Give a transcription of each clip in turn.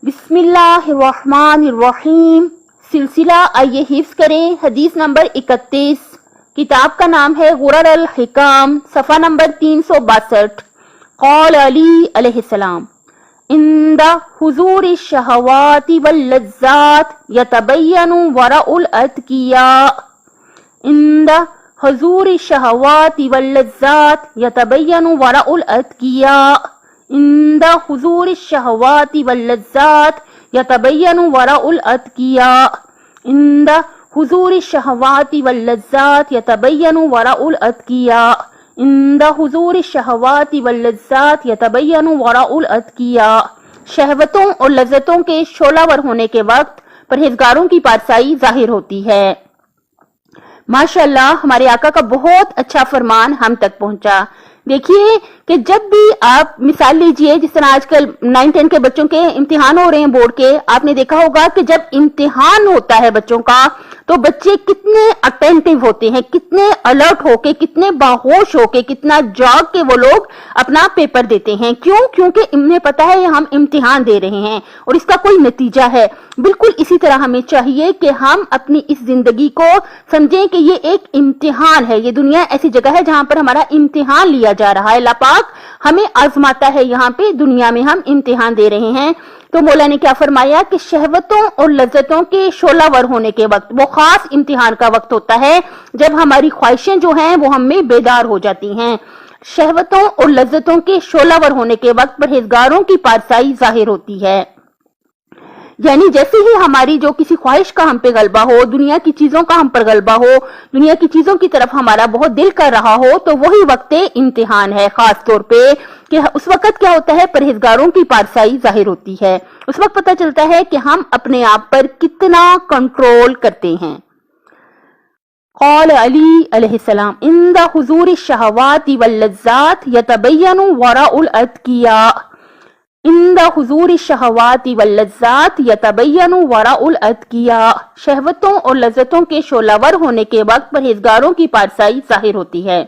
بسم اللہ الرحمن الرحیم۔ سلسلہ آئیے حفظ کریں، حدیث نمبر 31۔ کتاب کا نام ہے غرر الحکام، صفحہ نمبر 362۔ قال علی علیہ السلام: عند حضور الشہوات واللذات یتبین ورع الاتقیاء۔ عند حضور الشہوات واللذات یتبین ورع الاتقیاء۔ عند حضور الشہوات واللذات یتبین ورع الاتقیاء۔ عند حضور الشہوات واللذات یتبین ورع الاتقیاء۔ عند حضور الشہوات واللذات یتبین ورع الاتقیاء۔ شہوتوں اور لذتوں کے شعلہ ور ہونے کے وقت پرہیزگاروں کی پارسائی ظاہر ہوتی ہے۔ ماشاءاللہ ہمارے آقا کا بہت اچھا فرمان ہم تک پہنچا۔ دیکھیے کہ جب بھی آپ مثال لیجئے، جس طرح آج کل 9-10 کے بچوں کے امتحان ہو رہے ہیں بورڈ کے، آپ نے دیکھا ہوگا کہ جب امتحان ہوتا ہے بچوں کا تو بچے کتنے اٹینٹیو ہوتے ہیں، کتنے الرٹ ہو کے، کتنے باہوش ہو کے، کتنا جاگ کے وہ لوگ اپنا پیپر دیتے ہیں۔ کیونکہ انہیں پتا ہے ہم امتحان دے رہے ہیں اور اس کا کوئی نتیجہ ہے۔ بالکل اسی طرح ہمیں چاہیے کہ ہم اپنی اس زندگی کو سمجھیں کہ یہ ایک امتحان ہے، یہ دنیا ایسی جگہ ہے جہاں پر ہمارا امتحان لیا جا رہا ہے۔ اللہ پاک ہمیں آزماتا ہے، یہاں پہ دنیا میں ہم امتحان دے رہے ہیں۔ تو مولا نے کیا فرمایا کہ شہوتوں اور لذتوں کے شعلہ ور ہونے کے وقت، وہ خاص امتحان کا وقت ہوتا ہے جب ہماری خواہشیں جو ہیں وہ ہم میں بیدار ہو جاتی ہیں۔ شہوتوں اور لذتوں کے شعلہ ور ہونے کے وقت پرہیزگاروں کی پارسائی ظاہر ہوتی ہے۔ یعنی جیسے ہی ہماری جو کسی خواہش کا ہم پہ غلبہ ہو، دنیا کی چیزوں کا ہم پر غلبہ ہو، دنیا کی چیزوں کی طرف ہمارا بہت دل کر رہا ہو، تو وہی وقت امتحان ہے خاص طور پہ، کہ اس وقت کیا ہوتا ہے، پرہیزگاروں کی پارسائی ظاہر ہوتی ہے۔ اس وقت پتہ چلتا ہے کہ ہم اپنے آپ پر کتنا کنٹرول کرتے ہیں۔ قال علی علیہ السلام: عند حضور الشہوات واللذات یتبین ورع الاتقیاء۔ عند حضور الشہوات واللذات یتبین ورع الاتقیاء۔ شہوتوں اور لذتوں کے شعلہ ور ہونے کے وقت پرہیزگاروں کی پارسائی ظاہر ہوتی ہے۔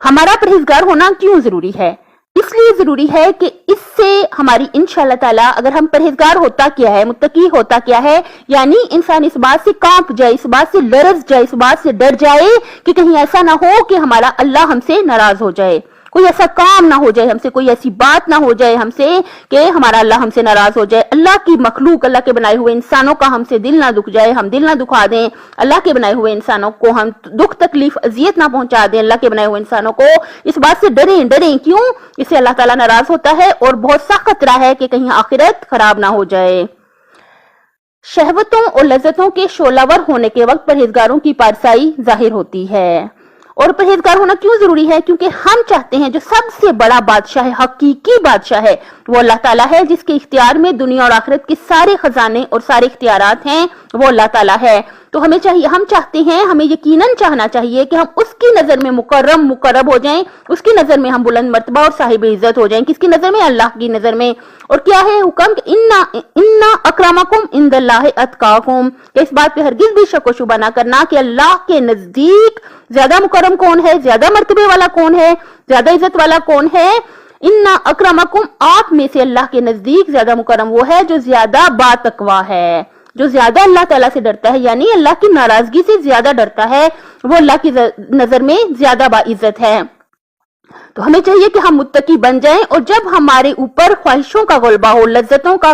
ہمارا پرہیزگار ہونا کیوں ضروری ہے؟ اس لیے ضروری ہے کہ اس سے ہماری انشاءاللہ تعالیٰ، اگر ہم پرہیزگار ہوتا کیا ہے، متقی ہوتا کیا ہے، یعنی انسان اس بات سے کانپ جائے، اس بات سے لرز جائے، اس بات سے ڈر جائے کہ کہیں ایسا نہ ہو کہ ہمارا اللہ ہم سے ناراض ہو جائے، کوئی ایسا کام نہ ہو جائے ہم سے، کوئی ایسی بات نہ ہو جائے ہم سے کہ ہمارا اللہ ہم سے ناراض ہو جائے، اللہ کی مخلوق، اللہ کے بنائے ہوئے انسانوں کا ہم سے دل نہ دکھ جائے، ہم دل نہ دکھا دیں، اللہ کے بنائے ہوئے انسانوں کو ہم دکھ تکلیف اذیت نہ پہنچا دیں، اللہ کے بنائے ہوئے انسانوں کو اس بات سے ڈریں۔ کیوں؟ اس سے اللہ تعالیٰ ناراض ہوتا ہے اور بہت سخت خطرہ ہے کہ کہیں آخرت خراب نہ ہو جائے۔ شہوتوں اور لذتوں کے شعلہ ور ہونے کے وقت پرہیزگاروں کی پارسائی ظاہر ہوتی ہے۔ اور پرہیزگار ہونا کیوں ضروری ہے؟ کیونکہ ہم چاہتے ہیں جو سب سے بڑا بادشاہ ہے، حقیقی بادشاہ ہے، وہ اللہ تعالیٰ ہے، جس کے اختیار میں دنیا اور آخرت کے سارے خزانے اور سارے اختیارات ہیں، وہ اللہ تعالیٰ ہے۔ تو ہمیں چاہیے، ہم چاہتے ہیں، ہمیں یقیناً چاہنا چاہیے کہ ہم اس کی نظر میں مقرب ہو جائیں، اس کی نظر میں ہم بلند مرتبہ اور صاحب عزت ہو جائیں۔ کس کی نظر میں؟ اللہ کی نظر میں۔ اور کیا ہے حکم؟ اِنَّ اَكْرَمَكُمْ عِندَ اللَّهِ أَتْقَاكُمْ، کہ اس بات پہ ہرگز بھی شک و شبہ نہ کرنا کہ اللہ کے نزدیک زیادہ مکرم کون ہے، زیادہ مرتبے والا کون ہے، زیادہ عزت والا کون ہے۔ اِنَّ اَكْرَمَكُمْ، آپ میں سے اللہ کے نزدیک زیادہ مکرم وہ ہے جو زیادہ باتقوا ہے، جو زیادہ اللہ تعالیٰ سے ڈرتا ہے، یعنی اللہ کی ناراضگی سے زیادہ ڈرتا ہے، وہ اللہ کی نظر میں زیادہ باعزت ہے۔ تو ہمیں چاہیے کہ ہم متقی بن جائیں، اور جب ہمارے اوپر خواہشوں کا غلبہ ہو، لذتوں کا،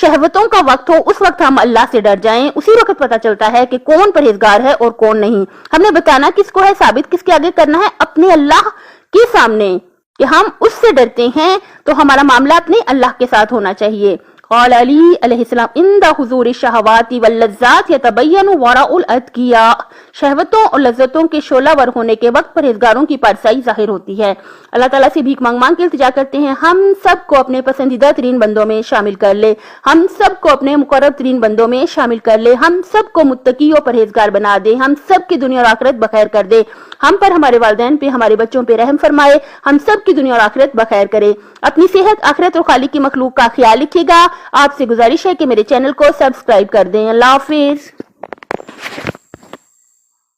شہوتوں کا وقت ہو، اس وقت ہم اللہ سے ڈر جائیں۔ اسی وقت پتہ چلتا ہے کہ کون پرہیزگار ہے اور کون نہیں۔ ہم نے بتانا کس کو ہے، ثابت کس کے آگے کرنا ہے؟ اپنے اللہ کے سامنے، کہ ہم اس سے ڈرتے ہیں، تو ہمارا معاملہ اپنے اللہ کے ساتھ ہونا چاہیے۔ قال علی علیہ السلام: عند حضور الشہوات واللذات یتبین ورع الاتقیاء۔ شہوتوں اور لذتوں کے شعلہ ور ہونے کے وقت پرہیزگاروں کی پارسائی ظاہر ہوتی ہے۔ اللہ تعالیٰ سے بھیک مانگ کے التجا کرتے ہیں، ہم سب کو اپنے پسندیدہ ترین بندوں میں شامل کر لے، ہم سب کو اپنے مقرب ترین بندوں میں شامل کر لے، ہم سب کو متقی و پرہیزگار بنا دے، ہم سب کی دنیا اور آخرت بخیر کر دے، ہم پر، ہمارے والدین پہ، ہمارے بچوں پہ رحم فرمائے، ہم سب کی دنیا اور آخرت بخیر کرے۔ اپنی صحت، آخرت اور خالق کی مخلوق کا خیال رکھیے گا۔ آپ سے گزارش ہے کہ میرے چینل کو سبسکرائب کر دیں۔ اللہ حافظ۔